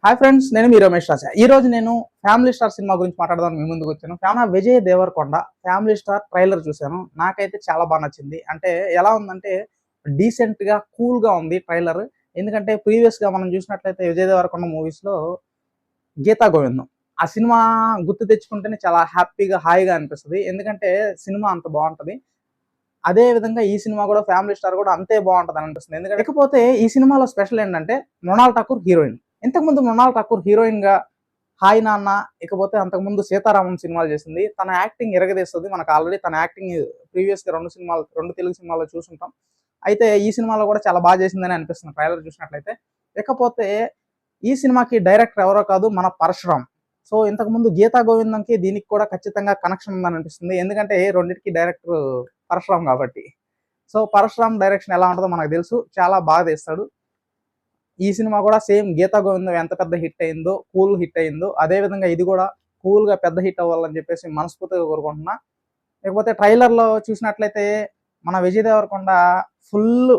Hi friends, నేను మీ రమేష్ రాజా. ఈ రోజు నేను ఫ్యామిలీ స్టార్ సినిమా గురించి మాట్లాడదామని మీ ముందుకు వచ్చాను. Vijay Deverakonda family star trailer చూశాను. నాకైతే చాలా బాగా నచ్చింది. అంటే ఎలా ఉందంటే డీసెంట్ గా కూల్ గా ఉంది ట్రైలర్. ఎందుకంటే ప్రీవియస్ గా మనం చూసినట్లయితే విజయ్ దేవరకొండ మూవీస్ లో గీతా గోవిందం ఆ సినిమా గుర్తు తెచ్చుకుంటేనే చాలా హ్యాపీగా హాయిగా అనిపిస్తుంది. ఎందుకంటే సినిమా అంత బాగుంటది. అదే విధంగా ఈ సినిమా కూడా ఫ్యామిలీ స్టార్ కూడా అంతే బాగుంటది అనిపిస్తుంది. ఎందుకంటే ఇకపోతే ఈ సినిమాలో స్పెషల్ ఏంటంటే మృణాల్ ఠాకూర్ హీరోయిన్. ఇంతకుముందు మృణాల్ ఠాకూర్ హీరోయిన్ గా హాయ్ నాన్న, ఇకపోతే అంతకుముందు సీతారామం సినిమాలు చేసింది. తన యాక్టింగ్ ఎరగదీస్తుంది. మనకు ఆల్రెడీ తన యాక్టింగ్ ప్రీవియస్ గా రెండు తెలుగు సినిమాల్లో చూసుంటాం. అయితే ఈ సినిమాలో కూడా చాలా బాగా చేసిందని అనిపిస్తుంది ట్రైలర్ చూసినట్లయితే. ఇకపోతే ఈ సినిమాకి డైరెక్టర్ ఎవరో కాదు, మన పరశురామ్. సో ఇంతకు ముందు గీతా గోవిందంకి దీనికి కూడా ఖచ్చితంగా కనెక్షన్ ఉందని అనిపిస్తుంది. ఎందుకంటే రెండింటికి డైరెక్టర్ పరశురామ్ కాబట్టి. సో పరశురామ్ డైరెక్షన్ ఎలా ఉంటుందో మనకు తెలుసు, చాలా బాగా తీస్తాడు. ఈ సినిమా కూడా సేమ్ గీతా గోవిందం ఎంత పెద్ద హిట్ అయిందో, కూల్ హిట్ అయిందో, అదే విధంగా ఇది కూడా కూల్ గా పెద్ద హిట్ అవ్వాలని చెప్పేసి మనస్ఫూర్తిగా కోరుకుంటున్నా. లేకపోతే ట్రైలర్ లో చూసినట్లయితే మన విజయ్ దేవరకొండ ఫుల్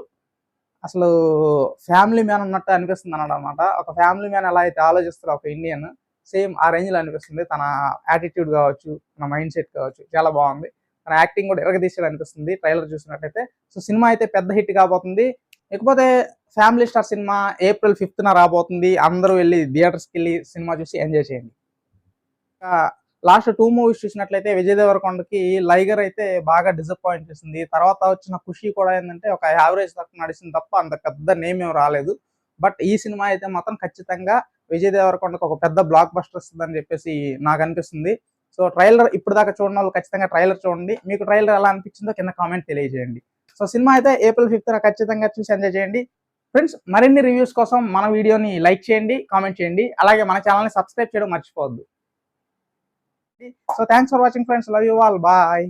అసలు ఫ్యామిలీ మ్యాన్ ఉన్నట్టు అనిపిస్తుంది అన్నమాట. ఒక ఫ్యామిలీ మ్యాన్ ఎలా అయితే ఆలోచిస్తారో ఒక ఇండియన్, సేమ్ ఆ రేంజ్ లో అనిపిస్తుంది. తన యాటిట్యూడ్ కావచ్చు, తన మైండ్ సెట్ కావచ్చు, చాలా బాగుంది. తన యాక్టింగ్ కూడా ఎరగదీసేది అనిపిస్తుంది ట్రైలర్ చూసినట్లయితే. సో సినిమా అయితే పెద్ద హిట్ కాబోతుంది. ఇకపోతే family star cinema April 5th రాబోతుంది. అందరూ వెళ్ళి థియేటర్స్కి వెళ్ళి సినిమా చూసి ఎంజాయ్ చేయండి. లాస్ట్ 2 మూవీస్ చూసినట్లయితే విజయ్ దేవరకొండకి లైగర్ అయితే బాగా డిసప్పాయింట్ చేసింది. తర్వాత వచ్చిన ఖుషి కూడా ఏంటంటే ఒక యావరేజ్ తక్కువ నడిచింది తప్ప అంత పెద్ద నేమ్ ఏం రాలేదు. బట్ ఈ సినిమా అయితే మాత్రం ఖచ్చితంగా విజయ్ దేవరకొండకు ఒక పెద్ద బ్లాక్ బస్టర్ వస్తుందని చెప్పేసి నాకు అనిపిస్తుంది. సో ట్రైలర్ ఇప్పుడు దాకా చూడని వాళ్ళు ఖచ్చితంగా ట్రైలర్ చూడండి. మీకు ట్రైలర్ ఎలా అనిపించిందో కింద కామెంట్ తెలియజేయండి. సో సినిమా అయితే April 5th ఖచ్చితంగా చూసి ఎంజాయ్ చేయండి. ఫ్రెండ్స్, మరిన్ని రివ్యూస్ కోసం మన వీడియోని లైక్ చేయండి, కామెంట్ చేయండి. అలాగే మన ఛానల్ని సబ్స్క్రైబ్ చేయడం మర్చిపోవద్దు. So thanks for watching friends, love you all, bye.